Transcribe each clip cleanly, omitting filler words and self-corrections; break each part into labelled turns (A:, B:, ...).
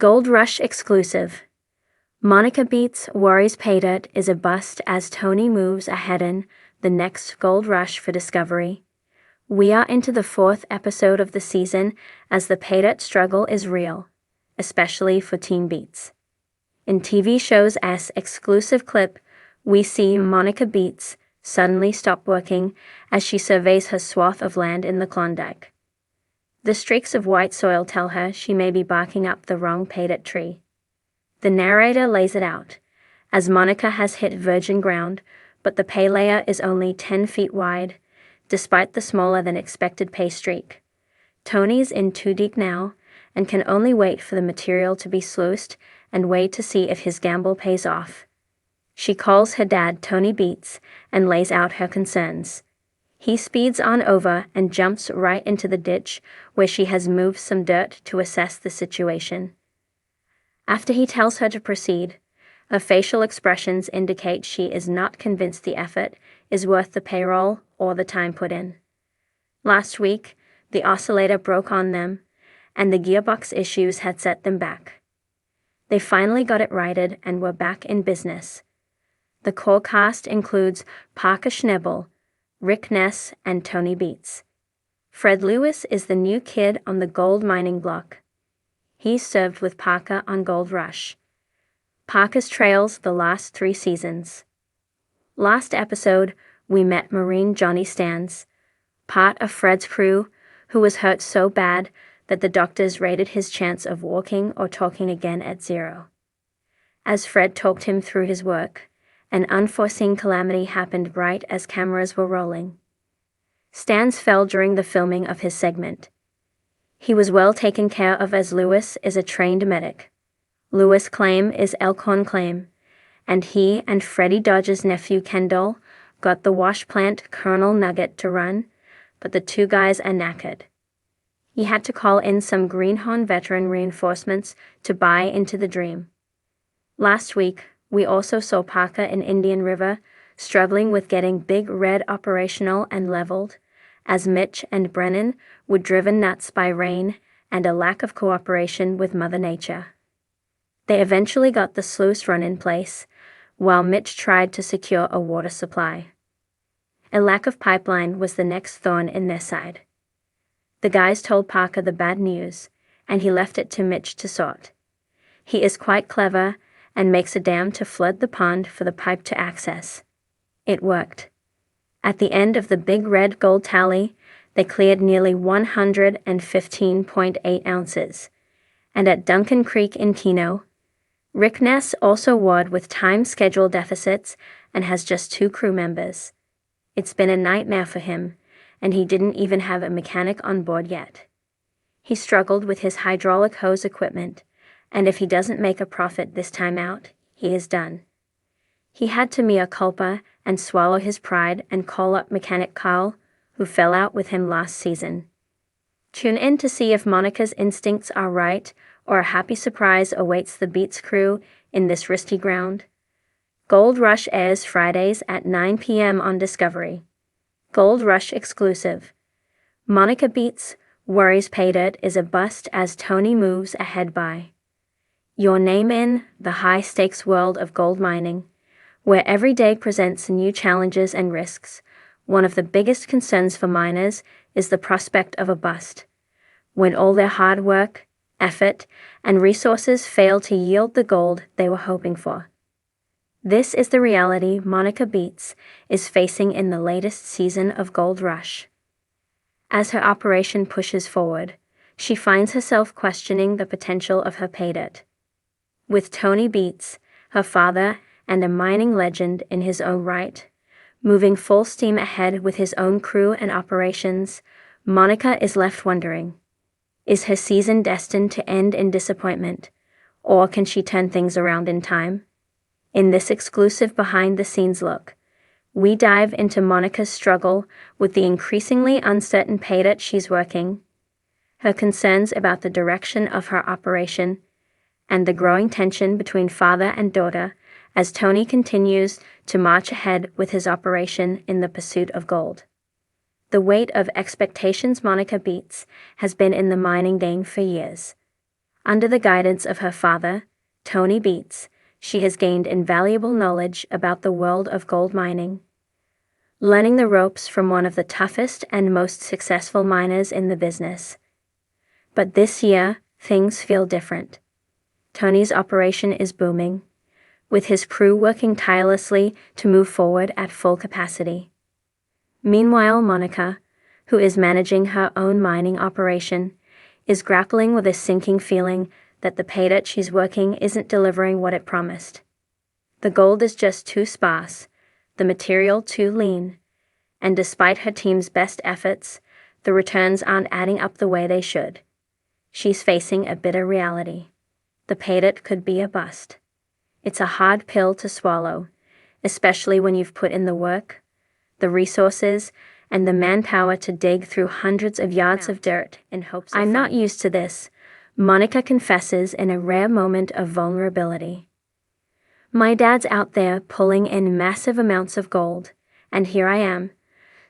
A: Gold Rush exclusive. Monica Beets worries Paydirt is a bust as Tony moves ahead in the next gold rush for Discovery. We are into the 4th episode of the season as the Paydirt struggle is real, especially for Team Beets. In TV show's exclusive clip, we see Monica Beets suddenly stop working as she surveys her swath of land in the Klondike. The streaks of white soil tell her she may be barking up the wrong Paydirt tree. The narrator lays it out, as Monica has hit virgin ground, but the pay layer is only 10 feet wide, despite the smaller than expected pay streak. Tony's in too deep now, and can only wait for the material to be sluiced and wait to see if his gamble pays off. She calls her dad Tony Beets and lays out her concerns. He speeds on over and jumps right into the ditch where she has moved some dirt to assess the situation. After he tells her to proceed, her facial expressions indicate she is not convinced the effort is worth the payroll or the time put in. Last week, the oscillator broke on them, and the gearbox issues had set them back. They finally got it righted and were back in business. The core cast includes Parker Schnebel, Rick Ness, and Tony Beets. Fred Lewis is the new kid on the gold mining block. He served with Parker on Gold Rush. Parker's trails the last 3 seasons. Last episode, we met Marine Johnny Stans, part of Fred's crew, who was hurt so bad that the doctors rated his chance of walking or talking again at 0. As Fred talked him through his work, an unforeseen calamity happened right as cameras were rolling. Stans fell during the filming of his segment. He was well taken care of as Lewis is a trained medic. Lewis' claim is Elkhorn claim, and he and Freddie Dodge's nephew Kendall got the wash plant Colonel Nugget to run, but the 2 guys are knackered. He had to call in some Greenhorn veteran reinforcements to buy into the dream. Last week, we also saw Parker in Indian River struggling with getting Big Red operational and leveled, as Mitch and Brennan were driven nuts by rain and a lack of cooperation with Mother Nature. They eventually got the sluice run in place, while Mitch tried to secure a water supply. A lack of pipeline was the next thorn in their side. The guys told Parker the bad news, and he left it to Mitch to sort. He is quite clever and makes a dam to flood the pond for the pipe to access. It worked. At the end of the Big Red gold tally, they cleared nearly 115.8 ounces. And at Duncan Creek in Keno, Rick Ness also warred with time schedule deficits and has just 2 crew members. It's been a nightmare for him, and he didn't even have a mechanic on board yet. He struggled with his hydraulic hose equipment, and if he doesn't make a profit this time out, he is done. He had to mea culpa and swallow his pride and call up mechanic Carl, who fell out with him last season. Tune in to see if Monica's instincts are right or a happy surprise awaits the Beets crew in this risky ground. Gold Rush airs Fridays at 9 p.m. on Discovery. Gold Rush exclusive. Monica Beets worries Paydirt is a bust as Tony moves ahead by. Your name in the high-stakes world of gold mining, where every day presents new challenges and risks. One of the biggest concerns for miners is the prospect of a bust, when all their hard work, effort, and resources fail to yield the gold they were hoping for. This is the reality Monica Beets is facing in the latest season of Gold Rush. As her operation pushes forward, she finds herself questioning the potential of her Paydirt. With Tony Beets, her father and a mining legend in his own right, moving full steam ahead with his own crew and operations, Monica is left wondering, is her season destined to end in disappointment, or can she turn things around in time? In this exclusive behind-the-scenes look, we dive into Monica's struggle with the increasingly uncertain Paydirt she's working, her concerns about the direction of her operation, and the growing tension between father and daughter as Tony continues to march ahead with his operation in the pursuit of gold. The weight of expectations Monica Beets has been in the mining game for years. Under the guidance of her father, Tony Beets, she has gained invaluable knowledge about the world of gold mining, learning the ropes from one of the toughest and most successful miners in the business. But this year, things feel different. Tony's operation is booming, with his crew working tirelessly to move forward at full capacity. Meanwhile, Monica, who is managing her own mining operation, is grappling with a sinking feeling that the paydirt she's working isn't delivering what it promised. The gold is just too sparse, the material too lean, and despite her team's best efforts, the returns aren't adding up the way they should. She's facing a bitter reality. The paydirt could be a bust. It's a hard pill to swallow, especially when you've put in the work, the resources, and the manpower to dig through hundreds of yards of dirt in hopes of I'm not used to this, Monica confesses in a rare moment of vulnerability. My dad's out there pulling in massive amounts of gold, and here I am,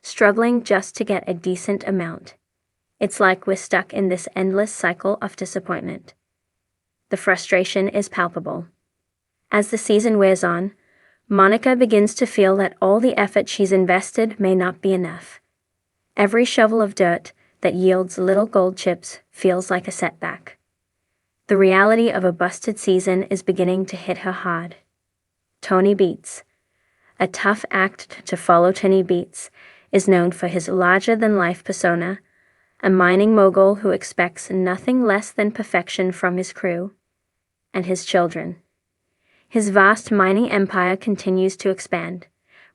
A: struggling just to get a decent amount. It's like we're stuck in this endless cycle of disappointment. The frustration is palpable. As the season wears on, Monica begins to feel that all the effort she's invested may not be enough. Every shovel of dirt that yields little gold chips feels like a setback. The reality of a busted season is beginning to hit her hard. Tony Beets, a tough act to follow. Tony Beets is known for his larger-than-life persona, a mining mogul who expects nothing less than perfection from his crew and his children. His vast mining empire continues to expand,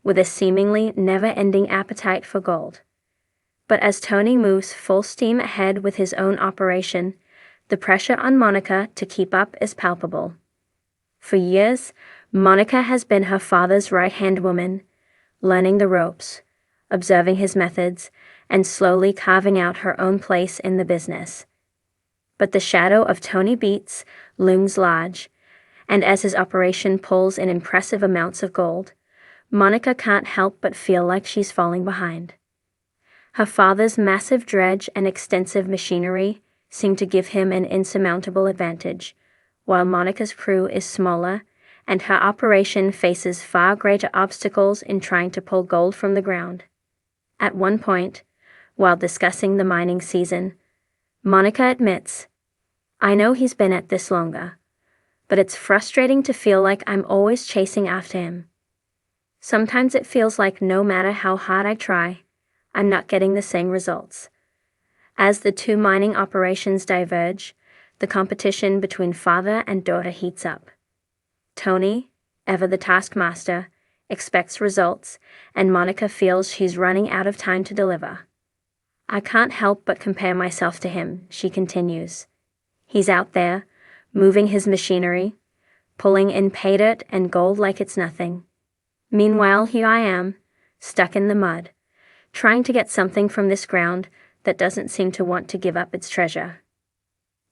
A: with a seemingly never-ending appetite for gold. But as Tony moves full steam ahead with his own operation, the pressure on Monica to keep up is palpable. For years, Monica has been her father's right-hand woman, learning the ropes, observing his methods, and slowly carving out her own place in the business. But the shadow of Tony Beets looms large, and as his operation pulls in impressive amounts of gold, Monica can't help but feel like she's falling behind. Her father's massive dredge and extensive machinery seem to give him an insurmountable advantage, while Monica's crew is smaller, and her operation faces far greater obstacles in trying to pull gold from the ground. At one point, while discussing the mining season, Monica admits, "I know he's been at this longer, but it's frustrating to feel like I'm always chasing after him. Sometimes it feels like no matter how hard I try, I'm not getting the same results." As the two mining operations diverge, the competition between father and daughter heats up. Tony, ever the taskmaster, expects results, and Monica feels she's running out of time to deliver. "I can't help but compare myself to him," she continues. "He's out there, moving his machinery, pulling in paydirt and gold like it's nothing. Meanwhile, here I am, stuck in the mud, trying to get something from this ground that doesn't seem to want to give up its treasure."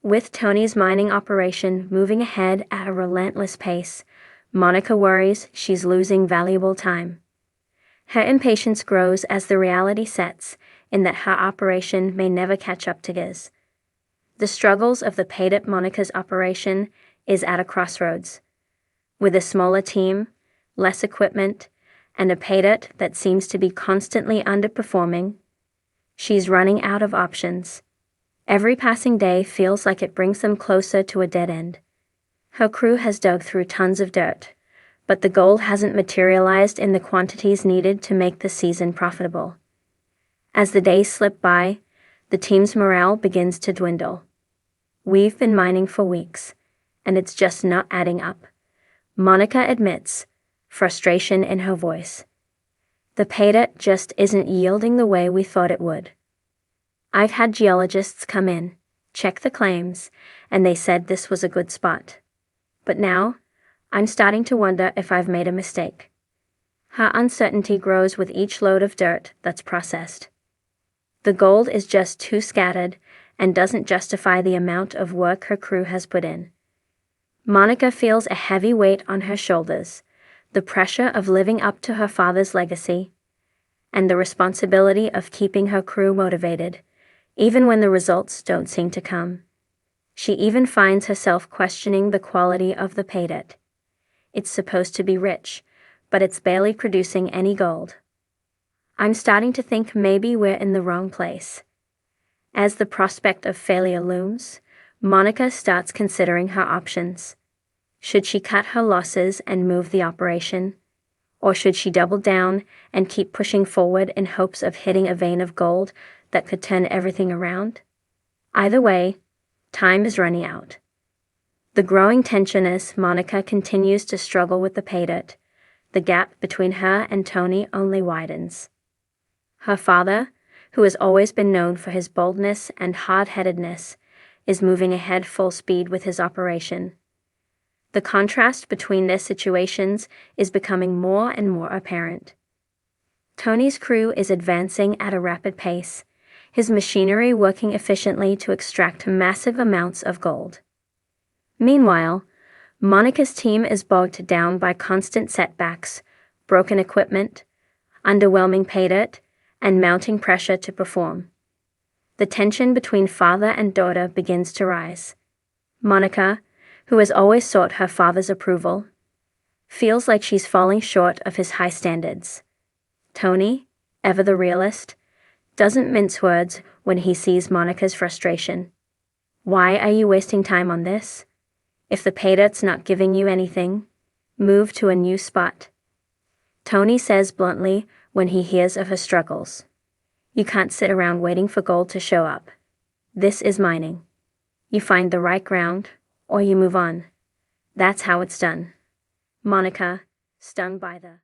A: With Tony's mining operation moving ahead at a relentless pace, Monica worries she's losing valuable time. Her impatience grows as the reality sets in that her operation may never catch up to his. The struggles of the Paydirt Monica's operation is at a crossroads. With a smaller team, less equipment, and a Paydirt that seems to be constantly underperforming, she's running out of options. Every passing day feels like it brings them closer to a dead end. Her crew has dug through tons of dirt, but the gold hasn't materialized in the quantities needed to make the season profitable. As the days slip by, the team's morale begins to dwindle. "We've been mining for weeks, and it's just not adding up," Monica admits, frustration in her voice. "The paydirt just isn't yielding the way we thought it would. I've had geologists come in, check the claims, and they said this was a good spot. But now, I'm starting to wonder if I've made a mistake." Her uncertainty grows with each load of dirt that's processed. The gold is just too scattered and doesn't justify the amount of work her crew has put in. Monica feels a heavy weight on her shoulders, the pressure of living up to her father's legacy, and the responsibility of keeping her crew motivated, even when the results don't seem to come. She even finds herself questioning the quality of the paydirt. It's supposed to be rich, but it's barely producing any gold. I'm starting to think maybe we're in the wrong place. As the prospect of failure looms, Monica starts considering her options. Should she cut her losses and move the operation? Or should she double down and keep pushing forward in hopes of hitting a vein of gold that could turn everything around? Either way, time is running out. The growing tension as Monica continues to struggle with the paydirt, the gap between her and Tony only widens. Her father, who has always been known for his boldness and hard-headedness, is moving ahead full speed with his operation. The contrast between their situations is becoming more and more apparent. Tony's crew is advancing at a rapid pace, his machinery working efficiently to extract massive amounts of gold. Meanwhile, Monica's team is bogged down by constant setbacks, broken equipment, underwhelming paydirt, and mounting pressure to perform. The tension between father and daughter begins to rise. Monica, who has always sought her father's approval, feels like she's falling short of his high standards. Tony, ever the realist, doesn't mince words when he sees Monica's frustration. Why are you wasting time on this? If the paydirt's not giving you anything, move to a new spot. Tony says bluntly when he hears of her struggles. You can't sit around waiting for gold to show up. This is mining. You find the right ground, or you move on. That's how it's done. Monica, stung by the